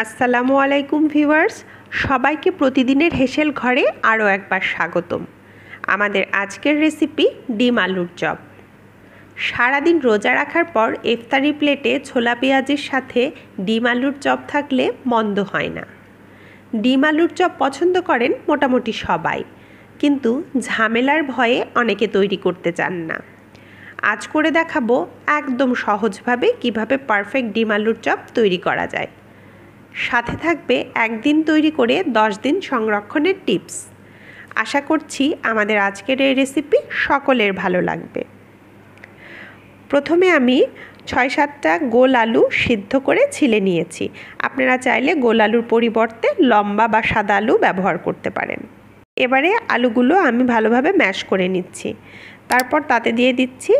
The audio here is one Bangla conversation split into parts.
আসসালামু আলাইকুম ভিউয়ার্স, সবাইকে প্রতিদিনের হেসেল ঘরে আরও একবার স্বাগতম। আমাদের আজকের রেসিপি ডিম আলুর চপ। সারাদিন রোজা রাখার পর ইফতারি প্লেটে ছোলা পেঁয়াজের সাথে ডিম আলুর চপ থাকলে মন্দ হয় না। ডিম আলুর চপ পছন্দ করেন মোটামুটি সবাই, কিন্তু ঝামেলার ভয়ে অনেকে তৈরি করতে চান না। আজ করে দেখাবো একদম সহজভাবে কিভাবে পারফেক্ট ডিম আলুর চপ তৈরি করা যায়। সাথে থাকবে একদিন তৈরি করে 10 দিন সংরক্ষণের টিপস। আশা করছি আমাদের আজকের এই রেসিপি সকলের ভালো লাগবে। প্রথমে আমি 6-7টা গোল আলু সিদ্ধ করে ছিলে নিয়েছি। আপনারা চাইলে গোল আলুর পরিবর্তে লম্বা বা সাদা আলু ব্যবহার করতে পারেন। এবারে আলুগুলো আমি ভালোভাবে ম্যাশ করে নিচ্ছি। তারপর তাতে দিয়ে দিচ্ছি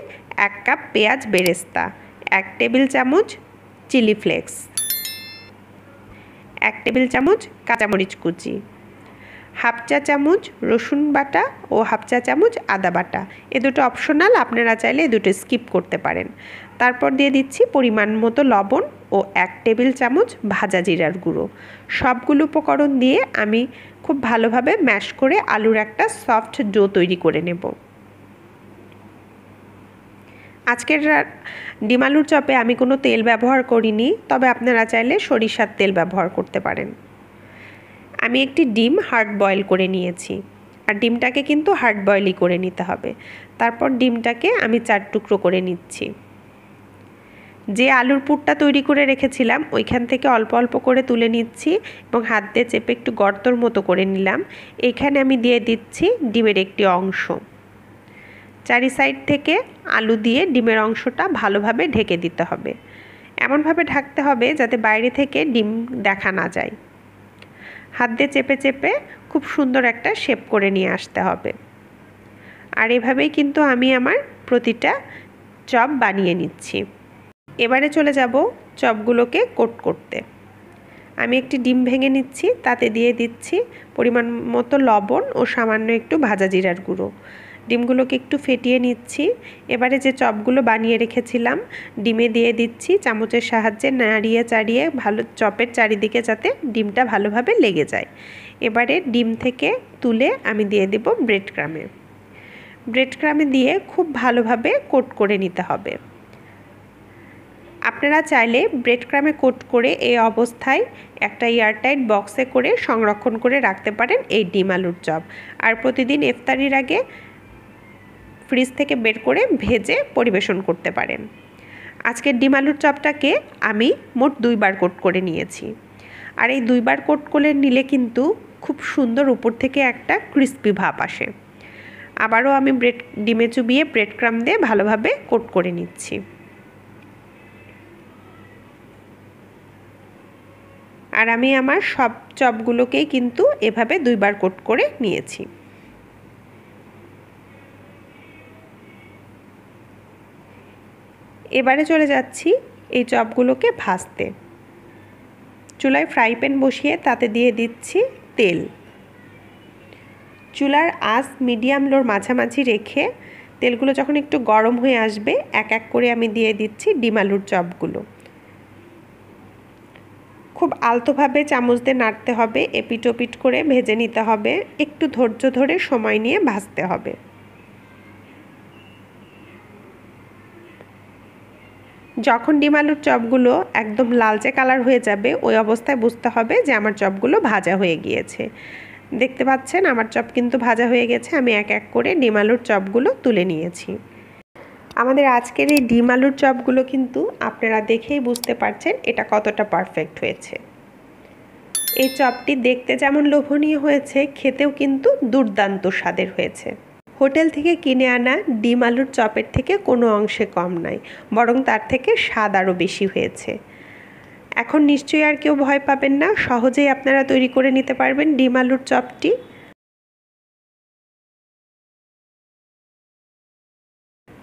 1 কাপ পেঁয়াজ বেরেস্তা, 1 টেবিল চামচ চিলি ফ্লেক্স, 1 টেবিল চামচ কাঁচামরিচ কুচি, হাফ চা চামচ রসুন বাটা ও হাফ চা চামচ আদা বাটা। এ দুটো অপশনাল, আপনারা চাইলে এ দুটো স্কিপ করতে পারেন। তারপর দিয়ে দিচ্ছি পরিমাণ মতো লবণ ও 1 টেবিল চামচ ভাজা জিরার গুঁড়ো। সবগুলো উপকরণ দিয়ে আমি খুব ভালোভাবে ম্যাশ করে আলুর একটা সফট ডো তৈরি করে নেব। আজকের ডিম আলুর চপে আমি কোনো তেল ব্যবহার করিনি, তবে আপনারা চাইলে সরিষার তেল ব্যবহার করতে পারেন। আমি একটি ডিম হার্ড বয়েল করে নিয়েছি, আর ডিমটাকে কিন্তু হার্ড বয়েলই করে নিতে হবে। তারপর ডিমটাকে আমি 4 টুকরো করে নিচ্ছি। যে আলুর পুরটা তৈরি করে রেখেছিলাম ওইখান থেকে অল্প অল্প করে তুলে নিচ্ছি এবং হাত দিয়ে চেপে একটু গর্তর মতো করে নিলাম। এইখানে আমি দিয়ে দিচ্ছি ডিমের একটি অংশ। চারি সাইড থেকে আলু দিয়ে ডিমের অংশটা ভালোভাবে ঢেকে দিতে হবে। এমনভাবে ঢাকতে হবে যাতে বাইরে থেকে ডিম দেখা না যায়। হাত দিয়ে চেপে চেপে খুব সুন্দর একটা শেপ করে নিয়ে আসতে হবে। আর এভাবেই কিন্তু আমি আমার প্রতিটা চপ বানিয়ে নিচ্ছি। এবারে চলে যাব চপগুলোকে কোট করতে। আমি একটি ডিম ভেঙে নিচ্ছি, তাতে দিয়ে দিচ্ছি পরিমাণ মতো লবণ ও সামান্য একটু ভাজা জিরার গুঁড়ো। ডিমগুলোকে একটু ফেটিয়ে নিচ্ছি। এবারে যে চপগুলো বানিয়ে রেখেছিলাম ডিমে দিয়ে দিচ্ছি, চামচের সাহায্যে নাড়িয়ে চাড়িয়ে ভালো চপের চারিদিকে যাতে ডিমটা ভালোভাবে লেগে যায়। এবারে ডিম থেকে তুলে আমি দিয়ে দেব ব্রেড ক্রামে। ব্রেড ক্রামে দিয়ে খুব ভালোভাবে কোট করে নিতে হবে। আপনারা চাইলে ব্রেড ক্রামে কোট করে এই অবস্থায় একটা এয়ারটাইট বক্সে করে সংরক্ষণ করে রাখতে পারেন এই ডিম আলুর চপ। আর প্রতিদিন ইফতারির আগে ফ্রিজ থেকে বের করে ভেজে পরিবেশন করতে পারেন। আজকের ডিম আলুর চপটাকে আমি মোট 2 বার কোট করে নিয়েছি। আর এই 2 বার কোট করে নিলে কিন্তু খুব সুন্দর উপর থেকে একটা ক্রিস্পি ভাব আসে। আবারও আমি ডিমে চুবিয়ে ব্রেড ক্রাম দিয়ে ভালোভাবে কোট করে নিচ্ছি। আর আমি আমার সব চপগুলোকেই কিন্তু এভাবে 2 বার কোট করে নিয়েছি। এবারে চলে যাচ্ছি এই চপগুলোকে ভাজতে। চুলায় ফ্রাই প্যান বসিয়ে তাতে দিয়ে দিচ্ছি তেল। চুলার আঁচ মিডিয়াম লোর মাঝামাঝি রেখে তেলগুলো যখন একটু গরম হয়ে আসবে এক এক করে আমি দিয়ে দিচ্ছি ডিম আলুর চপগুলো। খুব আলতোভাবে চামচ দিয়ে নাড়তে হবে, এপিট ওপিট করে ভেজে নিতে হবে, একটু ধৈর্য ধরে সময় নিয়ে ভাজতে হবে। যখন ডিম আলুর চপগুলো একদম লালচে কালার হয়ে যাবে ওই অবস্থায় বুঝতে হবে যে আমার চপগুলো ভাজা হয়ে গিয়েছে। দেখতে পাচ্ছেন আমার চপ কিন্তু ভাজা হয়ে গেছে। আমি এক এক করে ডিম আলুর চপগুলো তুলে নিয়েছি। আমাদের আজকের এই ডিম আলুর চপগুলো কিন্তু আপনারা দেখেই বুঝতে পারছেন এটা কতটা পারফেক্ট হয়েছে। এই চপটি দেখতে যেমন লোভনীয় হয়েছে, খেতেও কিন্তু দুর্দান্ত স্বাদের হয়েছে। হোটেল থেকে কিনে আনা ডিম আলুর চপের থেকে কোনো অংশে কম নাই, বরং তার থেকে স্বাদ আরও বেশি হয়েছে। এখন নিশ্চয়ই আর কেউ ভয় পাবেন না, সহজেই আপনারা তৈরি করে নিতে পারবেন ডিম আলুর চপটি।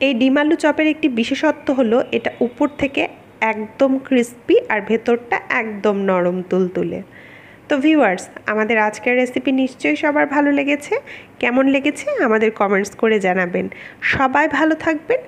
এই ডিম আলু চপের একটি বিশেষত্ব হলো এটা উপর থেকে একদম ক্রিস্পি আর ভেতরটা একদম নরম তুলতুলে। তো ভিউয়ার্স, আমাদের আজকের রেসিপি নিশ্চয়ই সবার ভালো লেগেছে। কেমন লেগেছে আমাদের কমেন্টস করে জানাবেন। সবাই ভালো থাকবেন।